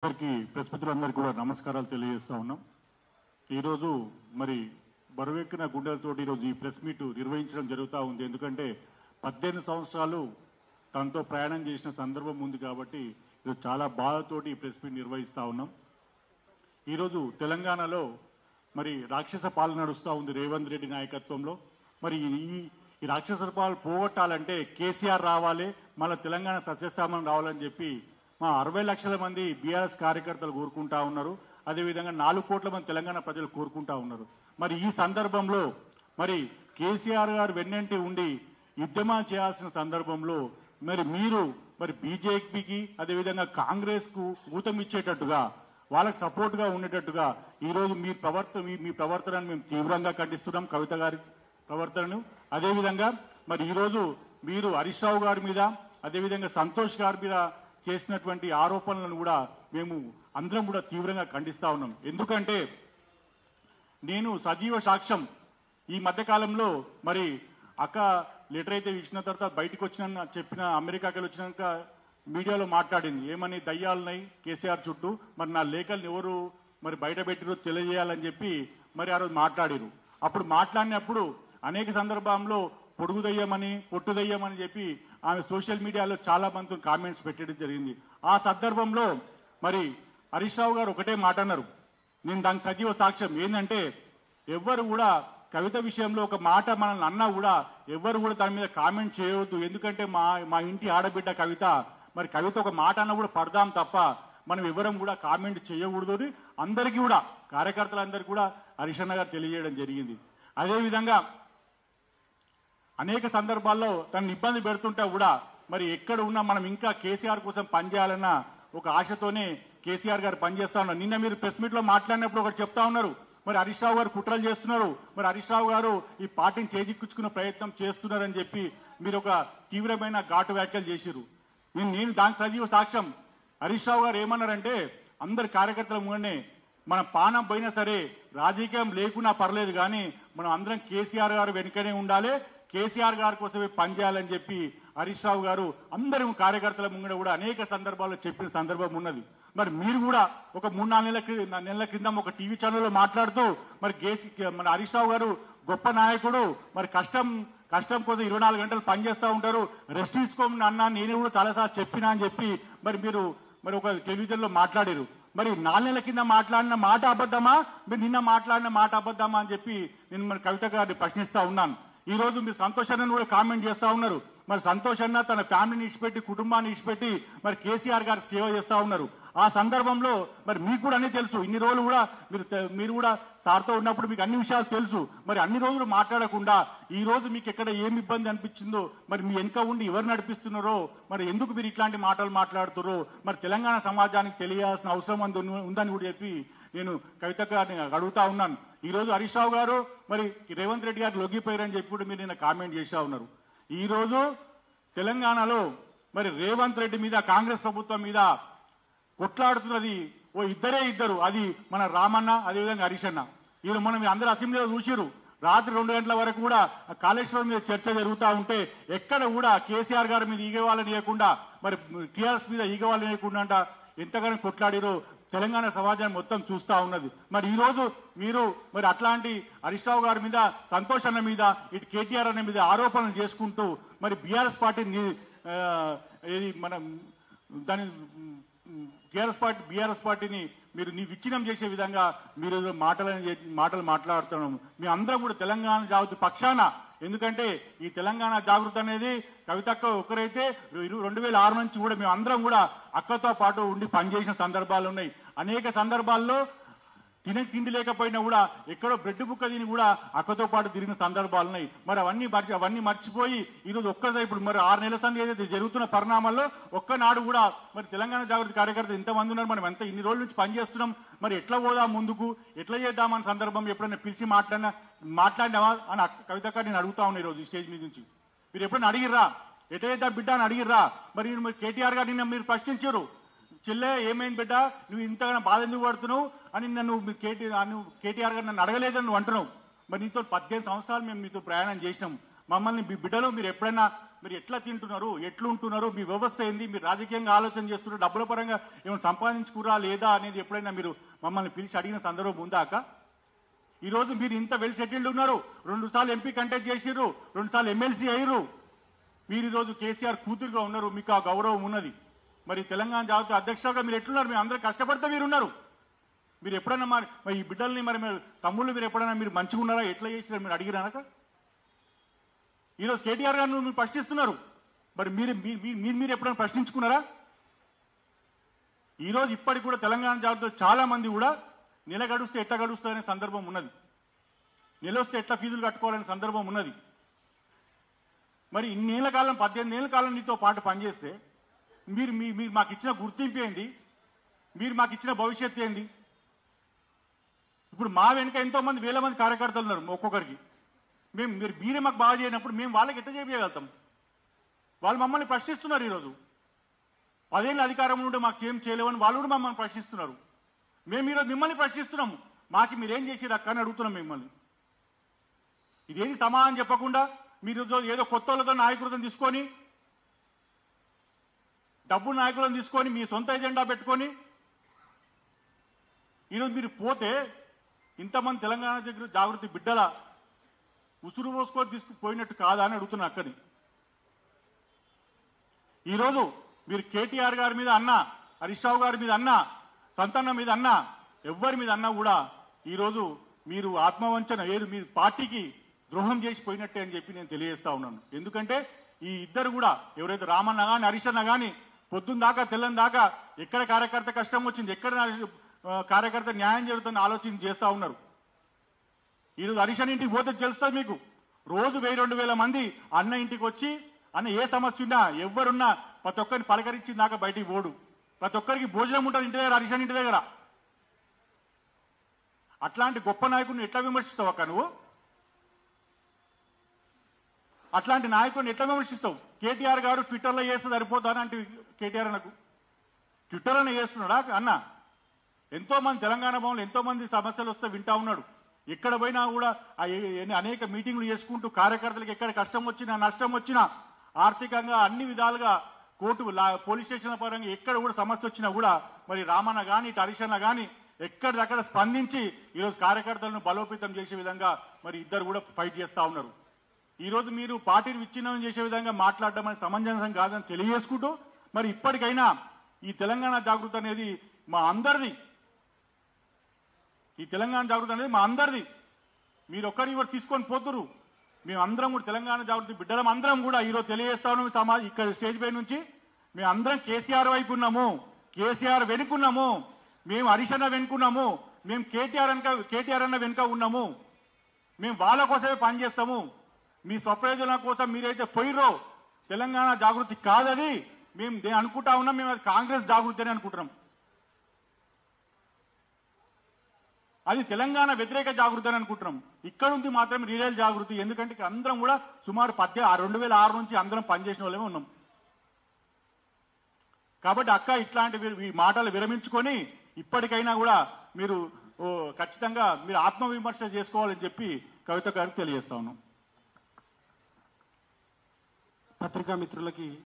Press మిత్రులందరికీ కూడా నమస్కారాలు తెలియజేస్తా ఉన్నాం. ఈరోజు మరి బరువెక్కిన గుండెలతోటి ఈరోజు ఈ ప్రెస్ మీట్ నిర్వహించడం జరుగుతూ ఉంది. ఎందుకంటే 18 సంవత్సరాలు తనతో ప్రయాణం చేసిన సందర్భం ఉంది కాబట్టి ఈరోజు చాలా బాధతోటి ఈ ప్రెస్ మీట్ నిర్వహిస్తూ ఉన్నాం. ఈరోజు తెలంగాణలో మరి రాక్షస పాలన నడుస్తూ ఉంది రేవంత్ రెడ్డి నాయకత్వంలో. మరి ఈ రాక్షస పాలన పోగొట్టాలంటే కేసీఆర్ రావాలి, మళ్ళీ తెలంగాణ సస్యశ్యామలం రావాలని చెప్పి మా 60 లక్షల మంది బీఆర్ఎస్ కార్యకర్తలు కోరుకుంటా ఉన్నారు. అదేవిధంగా 4 కోట్ల మంది తెలంగాణ ప్రజలు కోరుకుంటా ఉన్నారు. మరి ఈ సందర్భంలో మరి కేసీఆర్ గారు వెన్నంటి ఉండి ఉద్యమాలు చేయాల్సిన సందర్భంలో మరి మీరు మరి బీజేపీకి అదేవిధంగా కాంగ్రెస్ కు ఊతం ఇచ్చేటట్టుగా వాళ్ళకి సపోర్ట్ గా ఉండేటట్టుగా ఈరోజు మీ ప్రవర్తనను మేము తీవ్రంగా ఖండిస్తున్నాం. కవిత గారి ప్రవర్తనను. అదేవిధంగా మరి ఈరోజు మీరు హరీష్ రావు గారి మీద అదేవిధంగా సంతోష్ గారి మీద చేసినటువంటి ఆరోపణలను కూడా మేము అందరం కూడా తీవ్రంగా ఖండిస్తా ఉన్నాం. ఎందుకంటే నేను సజీవ సాక్ష్యం ఈ మధ్యకాలంలో మరి అక్క లెటర్ అయితే ఇచ్చిన తర్వాత బయటకు వచ్చిన చెప్పిన అమెరికాకి వచ్చినాక మీడియాలో మాట్లాడింది ఏమని దయ్యాలున్నాయి కేసీఆర్ చుట్టూ, మరి నా లేఖల్ని ఎవరు మరి బయట పెట్టిరో తెలియజేయాలని చెప్పి మరి ఆ రోజు మాట్లాడారు. అప్పుడు మాట్లాడినప్పుడు అనేక సందర్భంలో పొడుగు దయ్యమని పొట్టు దయ్యమని చెప్పి ఆమె సోషల్ మీడియాలో చాలా మంది కామెంట్స్ పెట్టడం జరిగింది. ఆ సందర్భంలో మరి హరీష్ రావు గారు ఒకటే మాట అన్నారు, నేను దానికి సజీవ సాక్ష్యం. ఏంటంటే ఎవ్వరు కూడా కవిత విషయంలో ఒక మాట మనల్ని అన్నా కూడా ఎవ్వరు కూడా దాని మీద కామెంట్ చేయవద్దు. ఎందుకంటే మా ఇంటి ఆడబిడ్డ కవిత, మరి కవిత ఒక మాట అన్నా కూడా పడదాం తప్ప మనం ఎవరం కూడా కామెంట్ చేయకూడదు అని అందరికీ కూడా కార్యకర్తలందరికీ కూడా హరీష్ అన్న గారు తెలియజేయడం జరిగింది. అదేవిధంగా అనేక సందర్భాల్లో తనని ఇబ్బంది పెడుతుంటే కూడా మరి ఎక్కడ ఉన్నా మనం ఇంకా కేసీఆర్ కోసం పనిచేయాలన్న ఒక ఆశతోనే కేసీఆర్ గారు పనిచేస్తా ఉన్నారు. నిన్న మీరు ప్రెస్ మీట్ లో మాట్లాడినప్పుడు ఒకటి చెప్తా ఉన్నారు, మరి హరీష్ రావు గారు కుట్రలు చేస్తున్నారు, మరి హరీష్ రావు గారు ఈ పార్టీని చేజిక్కించుకునే ప్రయత్నం చేస్తున్నారని చెప్పి మీరు ఒక తీవ్రమైన ఘాటు వ్యాఖ్యలు చేశారు. నేను దానికి సజీవ సాక్ష్యం. హరీష్ రావు గారు ఏమన్నారంటే అందరి కార్యకర్తల ముందే మన పానం పోయినా సరే రాజకీయం లేకున్నా పర్లేదు కానీ మనం అందరం కేసీఆర్ గారు వెనుకనే ఉండాలి, కేసీఆర్ గారి కోసమే పనిచేయాలని చెప్పి హరీష్ రావు గారు అందరి కార్యకర్తల ముంగడ కూడా అనేక సందర్భాల్లో చెప్పిన సందర్భం ఉన్నది. మరి మీరు కూడా ఒక 3-4 నెలల క్రితం ఒక టీవీ ఛానల్లో మాట్లాడుతూ మరి మన హరీష్ రావు గారు గొప్ప నాయకుడు, మరి కష్టం కోసం 24 గంటలు పనిచేస్తూ ఉంటారు, రెస్ట్ తీసుకోమని అన్నా నేను కూడా చాలాసార్లు చెప్పినా అని చెప్పి మీరు ఒక టెలివిజన్ లో మాట్లాడారు. మరి 4 నెలల కింద మాట్లాడిన మాట అబద్ధమా, మీరు నిన్న మాట్లాడిన మాట అబద్ధమా అని చెప్పి నేను మరి కవిత గారిని ప్రశ్నిస్తా ఉన్నాను. ఈ రోజు మీరు సంతోష్ అన్నను కూడా కామెంట్ చేస్తా ఉన్నారు. మరి సంతోష్ అన్న తన ఫ్యామిలీని ఇచ్చిపెట్టి కుటుంబాన్ని ఇచ్చిపెట్టి మరి కేసీఆర్ గారికి సేవ చేస్తా ఉన్నారు. ఆ సందర్భంలో మరి మీకు కూడా అన్ని తెలుసు, ఇన్ని రోజులు కూడా మీరు కూడా సార్తో ఉన్నప్పుడు మీకు అన్ని విషయాలు తెలుసు. మరి అన్ని రోజులు మాట్లాడకుండా ఈ రోజు మీకు ఎక్కడ ఏమి ఇబ్బంది అనిపించిందో, మరి మీ వెనుక ఉండి ఎవరు నడిపిస్తున్నారో, మరి ఎందుకు మీరు ఇట్లాంటి మాటలు మాట్లాడుతున్నారో మరి తెలంగాణ సమాజానికి తెలియాల్సిన అవసరం ఉందని కూడా చెప్పి నేను కవిత గారిని అడుగుతా ఉన్నాను. ఈ రోజు హరీష్ రావు గారు మరి రేవంత్ రెడ్డి గారు లొంగిపోయారని చెప్పి కూడా మీరు నిన్న కామెంట్ చేసా ఉన్నారు. ఈ రోజు తెలంగాణలో మరి రేవంత్ రెడ్డి మీద కాంగ్రెస్ ప్రభుత్వం మీద కొట్లాడుతున్నది ఇద్దరు, అది మన రామన్న అదేవిధంగా హరీష్ అన్న. ఈరోజు మనం అందరూ అసెంబ్లీలో చూసిరు, రాత్రి 2 గంటల వరకు కూడా కాళేశ్వరం మీద చర్చ జరుగుతూ ఉంటే ఎక్కడ కూడా కేసీఆర్ గారి మీద ఈగవాళ్ళని ఇవ్వకుండా మరి టీఆర్ఎస్ మీద ఈగవాళ్ళని ఇవ్వకుండా ఎంతగానో కొట్లాడిరో తెలంగాణ సమాజం మొత్తం చూస్తా ఉన్నది. మరి ఈ రోజు మీరు మరి అట్లాంటి హరీష్ రావు గారి మీద సంతోష్ అన్న మీద ఇటు కేటీఆర్ అన్న మీద ఆరోపణలు చేసుకుంటూ మరి బీఆర్ఎస్ పార్టీని మనం దాని బీఆర్ఎస్ పార్టీని మీరు విచ్ఛిన్నం చేసే విధంగా మీరు మాటలు మాట్లాడుతున్నాము. మేము అందరం కూడా తెలంగాణ జాగృతి పక్షాన, ఎందుకంటే ఈ తెలంగాణ జాగృతి అనేది కవితక్క ఒకరైతే 2006 నుంచి కూడా మేము అందరం కూడా అక్కతో పాటు ఉండి పనిచేసిన సందర్భాలు ఉన్నాయి. అనేక సందర్భాల్లో తిండి లేకపోయినా కూడా ఎక్కడో బ్రెడ్ బుక్క తిని కూడా అక్కతో పాటు తిరిగిన సందర్భాలు ఉన్నాయి. మరి అవన్నీ మర్చిపోయి ఈరోజు ఒక్కసారి ఇప్పుడు మరి 6 నెలల సంది ఏదైతే జరుగుతున్న పరిణామాల్లో ఒక్కనాడు కూడా మరి తెలంగాణ జాగృతి కార్యకర్తలు ఇంతమంది ఉన్నారు, మనం ఎంత ఇన్ని రోజుల నుంచి పనిచేస్తున్నాం, మరి ఎట్లా పోదాం ముందుకు, ఎట్లా చేద్దామన్న సందర్భం ఎప్పుడైనా పిలిచి మాట్లాడినావా అని కవిత నేను అడుగుతా ఉన్నా. ఈరోజు ఈ స్టేజ్ మీద నుంచి మీరు ఎప్పుడైనా అడిగిర్రా, ఎట్లయితే బిడ్డ అని అడిగిర్రా? మరి కేటీఆర్ గారు నిన్న మీరు ప్రశ్నించారు, చెల్లె ఏమైంది బిడ్డ నువ్వు ఇంతగానో బాధ ఎందుకు పడుతున్నావు అని కేటీఆర్ గారు నన్ను అడగలేదని నువ్వు అంటున్నావు. మరి నీతో 18 సంవత్సరాలు మేము మీతో ప్రయాణం చేసినాం, మమ్మల్ని బిడ్డలో మీరు ఎప్పుడైనా మీరు ఎట్లా తింటున్నారు, ఎట్లుంటున్నారు, మీ వ్యవస్థ ఏంది, మీరు రాజకీయంగా ఆలోచన చేస్తున్నారు, డబ్బుల పరంగా ఏమైనా సంపాదించుకురా లేదా అనేది ఎప్పుడైనా మీరు మమ్మల్ని పిలిచి అడిగిన సందర్భం ఉందా అక్క? ఈరోజు మీరు ఇంత వెల్ సెటిల్డ్ ఉన్నారు, 2 సార్లు ఎంపీ కంటెస్ట్ చేసిర్రు, 2 సార్లు ఎమ్మెల్సీ అయ్యారు, మీరు ఈరోజు కేసీఆర్ కూతురుగా ఉన్నారు, మీకు ఆ గౌరవం ఉన్నది. మరి తెలంగాణ జాతీయ అధ్యక్షులుగా మీరు ఎట్లున్నారు? మీరు అందరూ కష్టపడితే మీరు ఉన్నారు. మీరు ఎప్పుడైనా మరి ఈ బిడ్డల్ని మరి తమ్ముళ్ళు మీరు ఎప్పుడైనా మీరు మంచిగా ఉన్నారా, ఎట్లా చేసినారు మీరు అడిగిరానక? ఈరోజు కేటీఆర్ గారు మీరు ప్రశ్నిస్తున్నారు, మరి మీరు ఎప్పుడైనా ప్రశ్నించుకున్నారా? ఈరోజు ఇప్పటికి కూడా తెలంగాణ జాతీయ చాలా మంది కూడా నెల గడుస్తే ఎట్లా గడుస్తారనే సందర్భం ఉన్నది, నెల వస్తే ఎట్లా ఫీజులు కట్టుకోవాలనే సందర్భం ఉన్నది. మరి ఇన్నేళ్ల కాలం 18 ఏళ్ల కాలం నీతో పాటు పనిచేస్తే మీరు మీరు మాకు ఇచ్చిన గుర్తింపు ఏంది, మీరు మాకు ఇచ్చిన భవిష్యత్తు ఏంది? ఇప్పుడు మా వెనుక ఎంతో మంది వేల మంది కార్యకర్తలు ఉన్నారు, ఒక్కొక్కరికి మీరే మాకు బాగా చేయనప్పుడు మేము వాళ్ళకి ఎట్లా చేయగలుగుతాం? వాళ్ళు మమ్మల్ని ప్రశ్నిస్తున్నారు. ఈరోజు 10 ఏళ్ళ అధికారంలో ఉంటే మాకు ఏం చేయలేవని వాళ్ళు కూడా మమ్మల్ని ప్రశ్నిస్తున్నారు. మేము ఈరోజు మిమ్మల్ని ప్రశ్నిస్తున్నాము, మాకు మీరేం చేసేది అక్క అని అడుగుతున్నాం మిమ్మల్ని. ఇదేది సమాధానం చెప్పకుండా మీరు ఏదో కొత్త వాళ్ళతో నాయకులతో తీసుకొని, డబ్బు నాయకులను తీసుకొని మీ సొంత ఎజెండా పెట్టుకొని ఈరోజు మీరు పోతే ఇంతమంది తెలంగాణ దగ్గర జాగృతి బిడ్డల ఉసురు పోసుకొని తీసుకుపోయినట్టు కాదా అని అడుగుతున్నా అక్కడి. ఈరోజు మీరు కేటీఆర్ గారి మీద అన్నా, హరీష్ రావు గారి మీద అన్నా, సంతన్న మీద అన్నా, ఎవరి మీద అన్నా కూడా ఈరోజు మీరు ఆత్మవంచన ఏది మీ పార్టీకి ద్రోహం చేసిపోయినట్టే అని చెప్పి నేను తెలియజేస్తా ఉన్నాను. ఎందుకంటే ఈ ఇద్దరు కూడా ఎవరైతే రామన్న కానీ హరీష్ అన్న కానీ పొద్దున్న దాకా తెల్లని దాకా ఎక్కడ కార్యకర్త కష్టం వచ్చింది, ఎక్కడ కార్యకర్త న్యాయం జరుగుతుందని ఆలోచన చేస్తా ఉన్నారు. ఈరోజు హరీష్ అన్న ఇంటికి పోతే తెలుస్తుంది మీకు, రోజు 1000-2000 మంది అన్న ఇంటికి వచ్చి అన్న ఏ సమస్య ఉన్నా ఎవరున్నా ప్రతి ఒక్కరిని పలకరించి దాకా బయటికి పోడు, ప్రతి ఒక్కరికి భోజనం ఉంటుంది ఇంటి దగ్గర, హరీష్ అన్న ఇంటి దగ్గర. అట్లాంటి గొప్ప నాయకుడిని ఎట్లా విమర్శిస్తావు అక్క నువ్వు? అట్లాంటి నాయకుడిని ఎట్లా విమర్శిస్తావు? కేటీఆర్ గారు ట్విట్టర్లో చేస్తే సరిపోతానంటే కేటీఆర్ అన్నకు ట్విట్టర్లోనే చేస్తున్నాడా అన్న? ఎంతో మంది తెలంగాణ భవన్లో ఎంతో మంది సమస్యలు వస్తే వింటా ఉన్నాడు. ఎక్కడ పోయినా కూడా అనేక మీటింగ్లు చేసుకుంటూ కార్యకర్తలకు ఎక్కడ కష్టం వచ్చినా నష్టం వచ్చినా ఆర్థికంగా అన్ని విధాలుగా కోర్టు పోలీస్ స్టేషన్ల పరంగా ఎక్కడ కూడా సమస్య వచ్చినా కూడా మరి రామన్న కానీ ఇటు హరీష్ అన్న కానీ ఎక్కడిదక్కడ స్పందించి ఈరోజు కార్యకర్తలను బలోపేతం చేసే విధంగా మరి ఇద్దరు కూడా ఫైట్ చేస్తా ఉన్నారు. ఈరోజు మీరు పార్టీని విచ్ఛిన్నం చేసే విధంగా మాట్లాడడం అనేది సమంజసం కాదని తెలియజేసుకుంటూ మరి ఇప్పటికైనా ఈ తెలంగాణ జాగృతి అనేది మా అందరిది, ఈ తెలంగాణ జాగృతి అనేది మా అందరిది. మీరు ఒక్కరిని కూడా తీసుకొని పోతురు, మేము అందరం కూడా తెలంగాణ జాగృతి బిడ్డలం అందరం కూడా ఈరోజు తెలియజేస్తా ఉన్నాము. ఇక్కడ స్టేజ్ పై నుంచి మేము అందరం కేసీఆర్ వైపు ఉన్నాము, కేసీఆర్ వెనుకున్నాము, మేము హరీష్ అన్న వెనుకున్నాము, మేము కేటీఆర్ అన్న వెనుక ఉన్నాము, మేము వాళ్ళ కోసమే పనిచేస్తాము. మీ స్వప్రయోజనం కోసం మీరైతే పోయిర్రో తెలంగాణ జాగృతి కాదది, మేము అనుకుంటా ఉన్నాం, మేము అది కాంగ్రెస్ జాగృతి అని అనుకుంటున్నాం. అది తెలంగాణ వ్యతిరేక జాగృతి అని అనుకుంటున్నాం. ఇక్కడ ఉంది మాత్రం రియల్ జాగృతి. ఎందుకంటే ఇక్కడ అందరం కూడా సుమారు 2006 నుంచి అందరం పనిచేసిన వాళ్ళమే ఉన్నాం. కాబట్టి అక్క ఇట్లాంటి ఈ మాటలు విరమించుకొని ఇప్పటికైనా కూడా మీరు ఖచ్చితంగా మీరు ఆత్మవిమర్శ చేసుకోవాలని చెప్పి కవిత గారికి తెలియజేస్తా ఉన్నాం. పత్రికా మిత్రులకి